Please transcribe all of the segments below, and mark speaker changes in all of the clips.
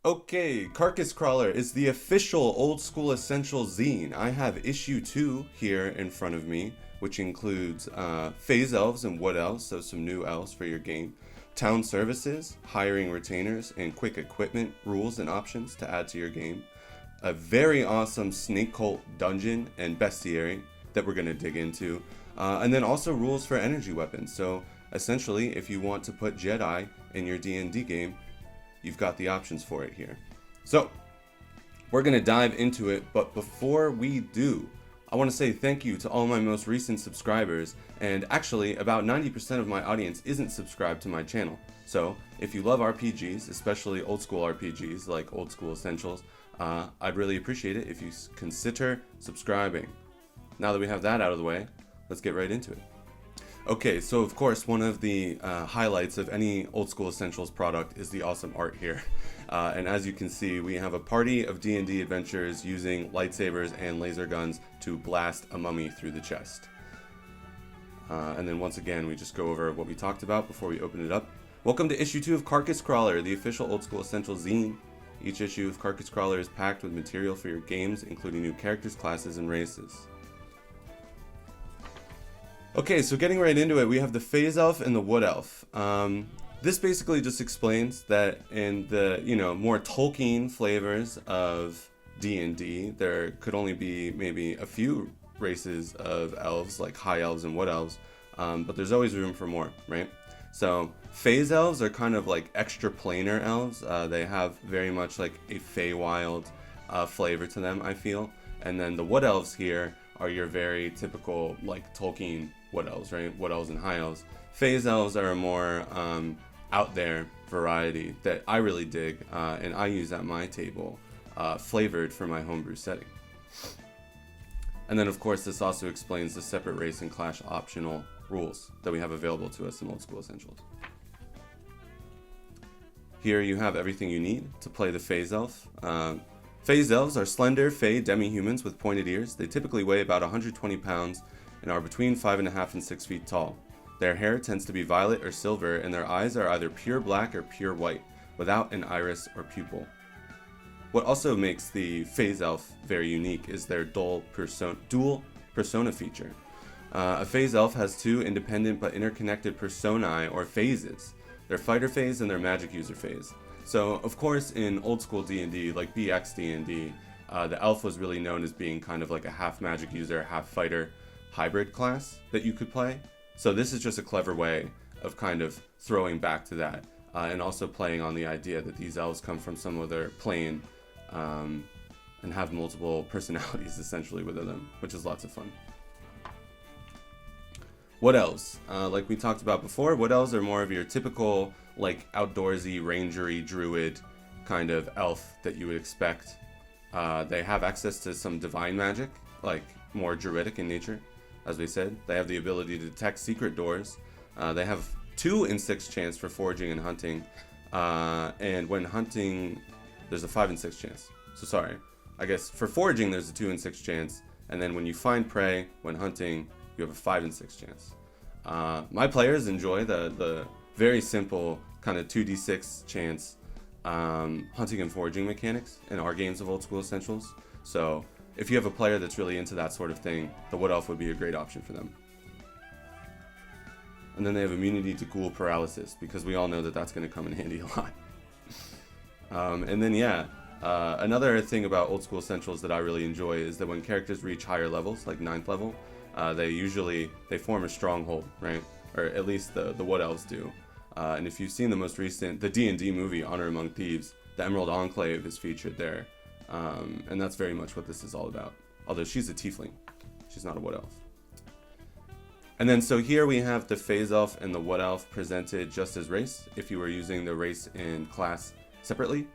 Speaker 1: Okay, Carcass Crawler is the official Old School Essentials zine. I have issue 2 here in front of me, which includes phase elves and wood elves, so some new elves for your game, town services, hiring retainers, and quick equipment rules and options to add to your game, a very awesome snake cult dungeon and bestiary that we're going to dig into, and then also rules for energy weapons. So essentially, if you want to put Jedi in your D&D game, you've got the options for it here. So we're going to dive into it, but before we do, I want to say thank you to all my most recent subscribers, and actually about 90% of my audience isn't subscribed to my channel. So if you love RPGs, especially old school RPGs like Old School Essentials, I'd really appreciate it if you consider subscribing. Now that we have that out of the way, let's get right into it. Okay, so of course one of the highlights of any Old School Essentials product is the awesome art here. And as you can see, we have a party of D&D adventurers using lightsabers and laser guns to blast a mummy through the chest. And then once again, we just go over what we talked about before we open it up. Welcome to issue 2 of Carcass Crawler, the official Old School Essentials zine. Each issue of Carcass Crawler is packed with material for your games, including new characters, classes, and races. Okay, so getting right into it, we have the phase elf and the wood elf. This basically just explains that in the, more Tolkien flavors of D&D, there could only be maybe a few races of elves, like high elves and wood elves, but there's always room for more, right? So phase elves are kind of like extra planar elves. They have very much like a Feywild flavor to them, I feel. And then the wood elves here are your very typical like Tolkien wood elves, right? Wood elves and high elves. Phase elves are a more out there variety that I really dig, and I use at my table, flavored for my homebrew setting. And then of course this also explains the separate race and class optional rules that we have available to us in Old School Essentials. Here you have everything you need to play the phase elf. Phase elves are slender, fey demi-humans with pointed ears. They typically weigh about 120 pounds and are between 5.5 and 6 feet tall. Their hair tends to be violet or silver, and their eyes are either pure black or pure white, without an iris or pupil. What also makes the phase elf very unique is their dual persona feature. A phase elf has two independent but interconnected personae or phases, their fighter phase and their magic user phase. So, of course, in old school D&D, like BX D&D, the elf was really known as being kind of like a half magic user, half fighter hybrid class that you could play. So this is just a clever way of kind of throwing back to that, and also playing on the idea that these elves come from some other plane and have multiple personalities essentially within them, which is lots of fun. Wood elves, like we talked about before, wood elves are more of your typical like outdoorsy, rangery, druid kind of elf that you would expect. They have access to some divine magic, like more druidic in nature, as we said. They have the ability to detect secret doors. They have 2 in 6 chance for foraging and hunting, and when hunting, there's a 5 in 6 chance. So sorry, I guess for foraging there's a 2 in 6 chance, and then when you find prey when hunting, you have a 5 in 6 chance. My players enjoy the very simple kind of 2d6 chance hunting and foraging mechanics in our games of Old School Essentials. So if you have a player that's really into that sort of thing, the wood elf would be a great option for them. And then they have immunity to ghoul paralysis, because we all know that that's going to come in handy a lot. And then another thing about Old School Essentials that I really enjoy is that when characters reach higher levels, like 9th level, they form a stronghold, right? Or at least the wood elves do. And if you've seen the D&D movie, Honor Among Thieves, the Emerald Enclave is featured there. And that's very much what this is all about. Although she's a tiefling. She's not a wood elf. And then so here we have the phase elf and the wood elf presented just as race. If you were using the race and class separately,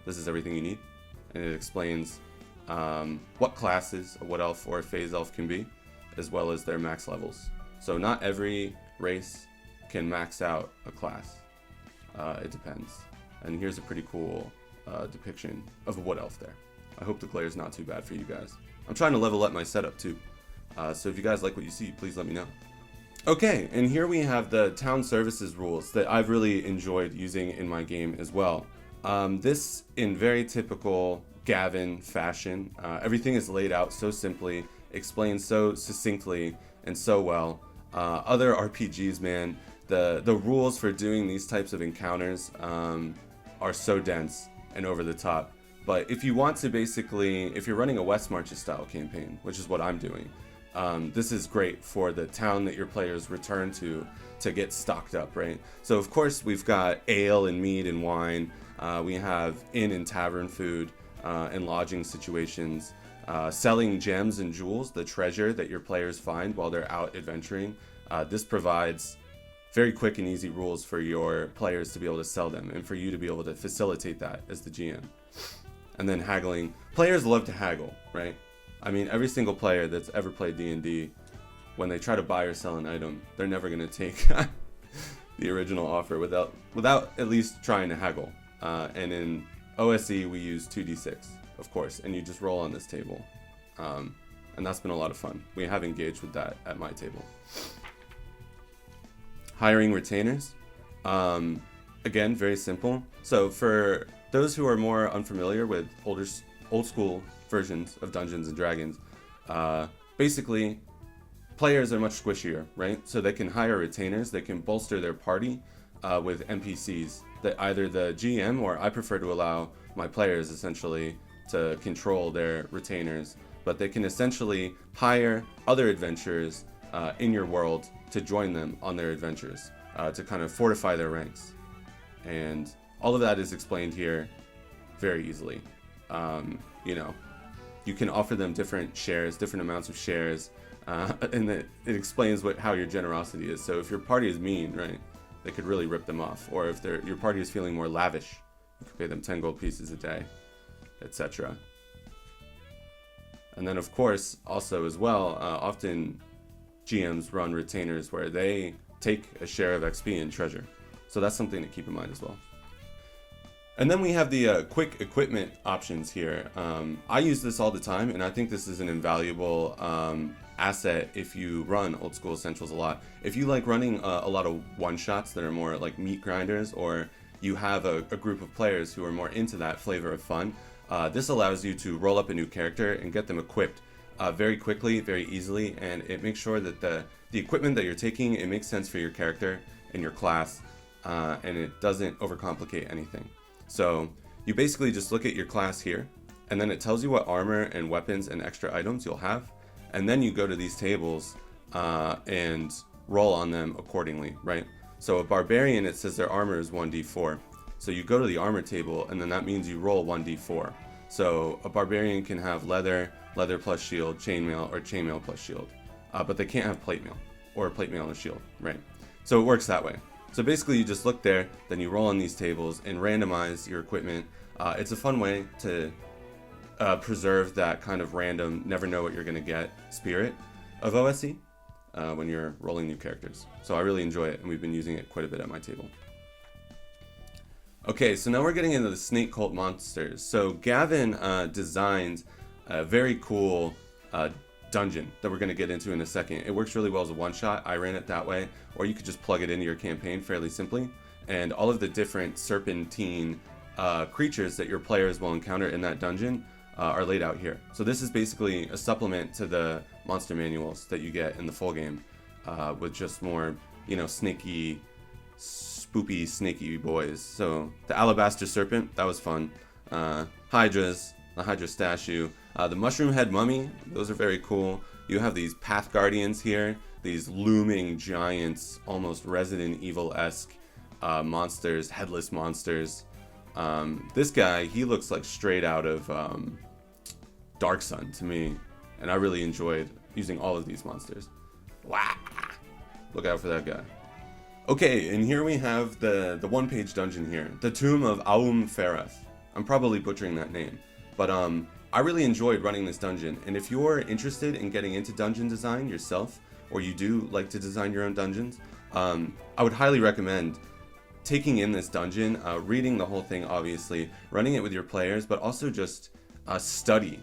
Speaker 1: this is everything you need. And it explains what classes a wood elf or a phase elf can be, as well as their max levels. So not every race can max out a class. It depends. And here's a pretty cool depiction of a wood elf there. I hope the glare is not too bad for you guys. I'm trying to level up my setup too. So if you guys like what you see, please let me know. Okay, and here we have the town services rules that I've really enjoyed using in my game as well. This, in very typical Gavin fashion, everything is laid out so simply, explained so succinctly and so well. Other RPGs, man, the rules for doing these types of encounters are so dense and over the top. But if you want to basically, if you're running a West Marches style campaign, which is what I'm doing, this is great for the town that your players return to get stocked up, right? So of course we've got ale and mead and wine. We have inn and tavern food and lodging situations. Selling gems and jewels, the treasure that your players find while they're out adventuring. This provides very quick and easy rules for your players to be able to sell them and for you to be able to facilitate that as the GM. And then haggling. Players love to haggle, right? I mean, every single player that's ever played D&D, when they try to buy or sell an item, they're never going to take the original offer without at least trying to haggle. And in OSE, we use 2d6, of course, and you just roll on this table. And that's been a lot of fun. We have engaged with that at my table. Hiring retainers. Again, very simple. So for those who are more unfamiliar with old school versions of Dungeons and Dragons, basically players are much squishier, right? So they can hire retainers, they can bolster their party with NPCs that either the GM or I prefer to allow my players essentially to control their retainers, but they can essentially hire other adventurers in your world to join them on their adventures to kind of fortify their ranks. And all of that is explained here very easily. You can offer them different shares, different amounts of shares, and it explains how your generosity is. So if your party is mean, right, they could really rip them off. Or if your party is feeling more lavish, you could pay them 10 gold pieces a day, etc. And then of course, also as well, often GMs run retainers where they take a share of XP and treasure. So that's something to keep in mind as well. And then we have the quick equipment options here. I use this all the time, and I think this is an invaluable asset if you run Old School Essentials a lot. If you like running a lot of one-shots that are more like meat grinders, or you have a group of players who are more into that flavor of fun, this allows you to roll up a new character and get them equipped very quickly, very easily, and it makes sure that the equipment that you're taking, it makes sense for your character and your class, and it doesn't overcomplicate anything. So you basically just look at your class here, and then it tells you what armor and weapons and extra items you'll have, and then you go to these tables and roll on them accordingly, right? So a barbarian, it says their armor is 1d4. So you go to the armor table, and then that means you roll 1d4. So a barbarian can have leather plus shield, chainmail, or chainmail plus shield. But they can't have plate mail, or plate mail and shield, right? So it works that way. So basically you just look there, then you roll on these tables and randomize your equipment. It's a fun way to preserve that kind of random, never know what you're going to get spirit of OSE when you're rolling new characters. So I really enjoy it, and we've been using it quite a bit at my table. Okay, so now we're getting into the snake cult monsters. So Gavin designed a very cool dungeon that we're going to get into in a second. It works really well as a one-shot. I ran it that way, or you could just plug it into your campaign fairly simply. And all of the different serpentine creatures that your players will encounter in that dungeon are laid out here. So this is basically a supplement to the monster manuals that you get in the full game, with just more, snaky, spoopy, snaky boys. So the alabaster serpent, that was fun. Hydras, the Hydra statue, the mushroom head mummy, those are very cool. You have these path guardians here, these looming giants, almost Resident Evil-esque monsters, headless monsters. This guy, he looks like straight out of Dark Sun to me, and I really enjoyed using all of these monsters. Wow! Look out for that guy. Okay, and here we have the one-page dungeon here, the Tomb of Aum-Ferath. I'm probably butchering that name, but I really enjoyed running this dungeon, and if you're interested in getting into dungeon design yourself, or you do like to design your own dungeons, I would highly recommend taking in this dungeon, reading the whole thing obviously, running it with your players, but also just study,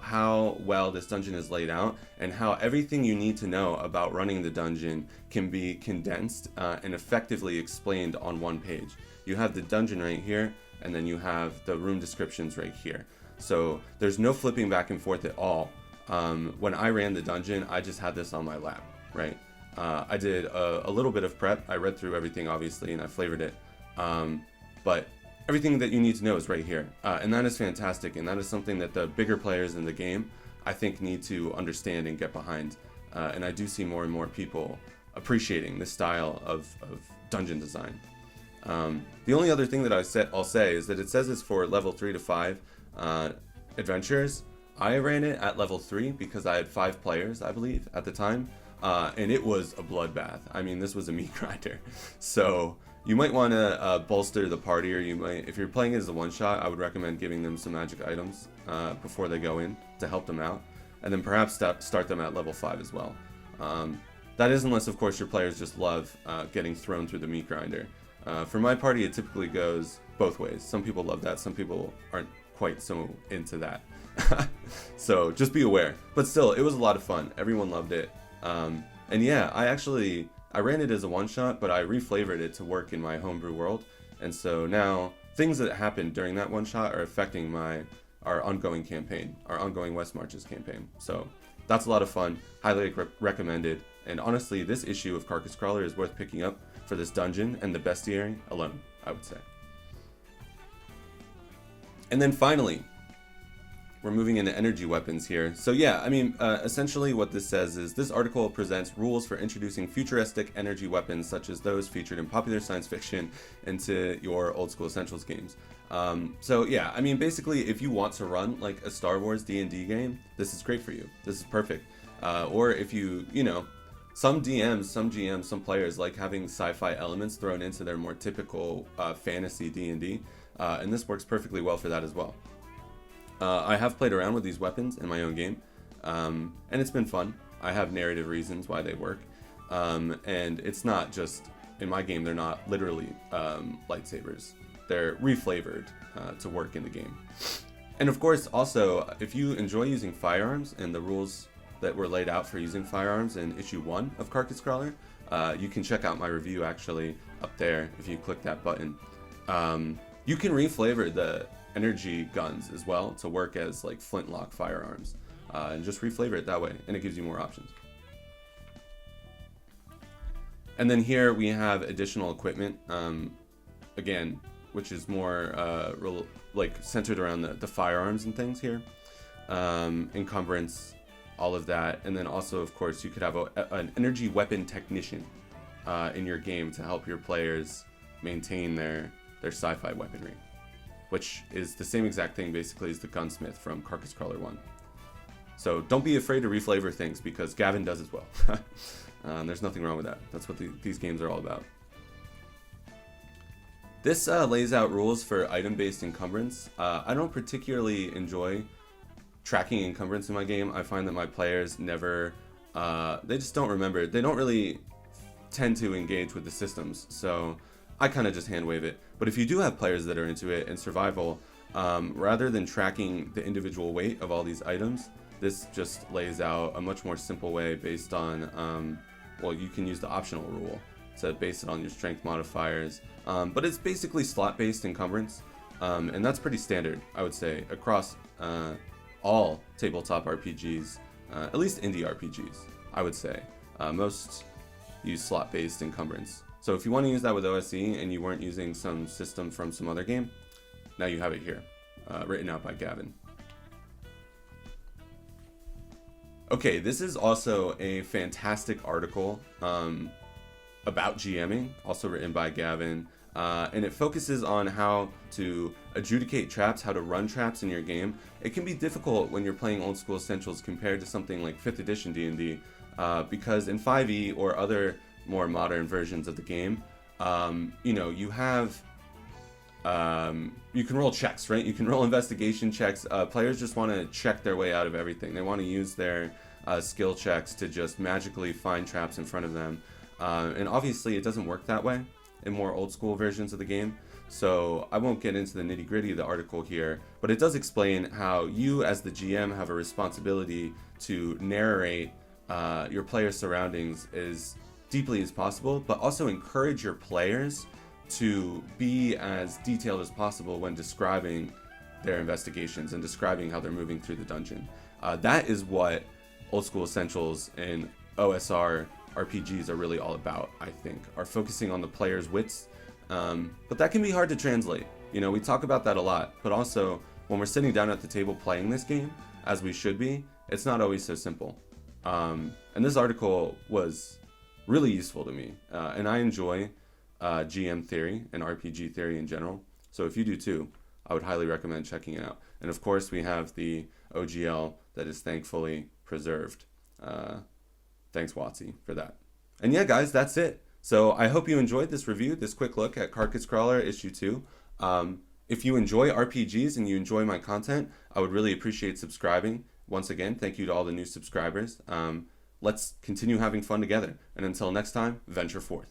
Speaker 1: how well this dungeon is laid out, and how everything you need to know about running the dungeon can be condensed and effectively explained on one page. You have the dungeon right here, and then you have the room descriptions right here. So there's no flipping back and forth at all. When I ran the dungeon, I just had this on my lap, right? I did a little bit of prep. I read through everything, obviously, and I flavored it. But everything that you need to know is right here. And that is fantastic, and that is something that the bigger players in the game, I think, need to understand and get behind. And I do see more and more people appreciating this style of dungeon design. The only other thing that I'll say is that it says it's for level 3 to 5 adventurers. I ran it at level 3 because I had 5 players, I believe, at the time. And it was a bloodbath. I mean, this was a meat grinder. So you might want to bolster the party, or you might, if you're playing it as a one-shot, I would recommend giving them some magic items before they go in to help them out. And then perhaps start them at level 5 as well. That is unless, of course, your players just love getting thrown through the meat grinder. For my party, it typically goes both ways. Some people love that, some people aren't quite so into that. So just be aware. But still, it was a lot of fun. Everyone loved it. And yeah, I ran it as a one-shot, but I reflavored it to work in my homebrew world. And so now, things that happened during that one-shot are affecting our ongoing campaign, our ongoing West Marches campaign. So that's a lot of fun, highly recommended. And honestly, this issue of Carcass Crawler is worth picking up for this dungeon and the bestiary alone, I would say. And then finally, we're moving into energy weapons here. So yeah, I mean, essentially what this says is this article presents rules for introducing futuristic energy weapons such as those featured in popular science fiction into your old school Essentials games. So yeah, I mean, basically, if you want to run like a Star Wars D&D game, this is great for you. This is perfect. Or if you know, some DMs, some GMs, some players like having sci-fi elements thrown into their more typical fantasy D&D, and this works perfectly well for that as well. I have played around with these weapons in my own game, and it's been fun. I have narrative reasons why they work, and it's not just, in my game, they're not literally lightsabers. They're reflavored to work in the game. And of course, also, if you enjoy using firearms and the rules that were laid out for using firearms in issue 1 of Carcass Crawler, you can check out my review actually up there if you click that button. You can reflavor the energy guns as well to work as like flintlock firearms, and just reflavor it that way, and it gives you more options. And then here we have additional equipment, again, which is more like centered around the firearms and things here, encumbrance, all of that. And then also, of course, you could have an energy weapon technician in your game to help your players maintain their sci-fi weaponry, which is the same exact thing basically as the gunsmith from Carcass Crawler 1. So don't be afraid to reflavor things, because Gavin does as well. There's nothing wrong with that. That's what these games are all about. This lays out rules for item-based encumbrance. I don't particularly enjoy tracking encumbrance in my game. I find that my players never, they just don't remember. They don't really tend to engage with the systems, so I kind of just hand wave it. But if you do have players that are into it in survival, rather than tracking the individual weight of all these items, this just lays out a much more simple way based on, well, you can use the optional rule to base it on your strength modifiers. But it's basically slot-based encumbrance, and that's pretty standard, I would say, across all tabletop RPGs, at least indie RPGs, I would say. Most use slot-based encumbrance. So if you want to use that with OSE and you weren't using some system from some other game, now you have it here, written out by Gavin. Okay, this is also a fantastic article about GMing, also written by Gavin, and it focuses on how to adjudicate traps, how to run traps in your game. It can be difficult when you're playing old school Essentials compared to something like 5th edition D&D, because in 5e or other more modern versions of the game, you know, you have, you can roll checks, right? You can roll investigation checks. Players just want to check their way out of everything. They want to use their skill checks to just magically find traps in front of them. And obviously it doesn't work that way in more old school versions of the game. So I won't get into the nitty gritty of the article here, but it does explain how you as the GM have a responsibility to narrate your player's surroundings as deeply as possible, but also encourage your players to be as detailed as possible when describing their investigations and describing how they're moving through the dungeon. That is what Old School Essentials and OSR RPGs are really all about, I think, are focusing on the player's wits. But that can be hard to translate. You know, we talk about that a lot, but also when we're sitting down at the table playing this game, as we should be, it's not always so simple. And this article was really useful to me, and I enjoy GM theory and RPG theory in general. So if you do too, I would highly recommend checking it out. And of course, we have the OGL that is thankfully preserved. Thanks, WotC, for that. And yeah, guys, that's it. So I hope you enjoyed this review, this quick look at Carcass Crawler issue 2. If you enjoy RPGs and you enjoy my content, I would really appreciate subscribing. Once again, thank you to all the new subscribers. Let's continue having fun together. And until next time, venture forth.